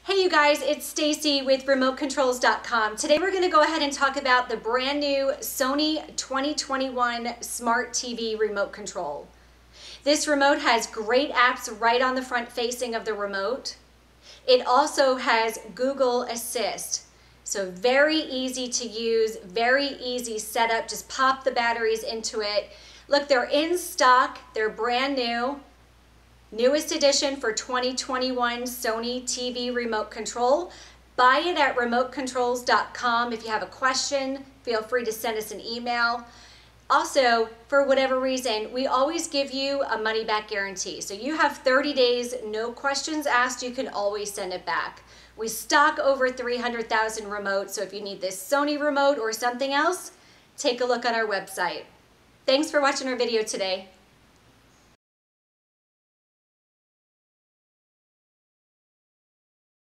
Hey you guys, it's Stacy with RemoteControls.com. Today we're going to go ahead and talk about the brand new Sony 2021 Smart TV remote control. This remote has great apps right on the front facing of the remote. It also has Google Assist. So very easy to use, very easy setup. Just pop the batteries into it. Look, they're in stock, they're brand new. Newest edition for 2021 Sony TV remote control. Buy it at remotecontrols.com. If you have a question, feel free to send us an email. Also, for whatever reason, we always give you a money back guarantee. So you have 30 days, no questions asked, you can always send it back. We stock over 300,000 remotes, so if you need this Sony remote or something else, take a look on our website. Thanks for watching our video today.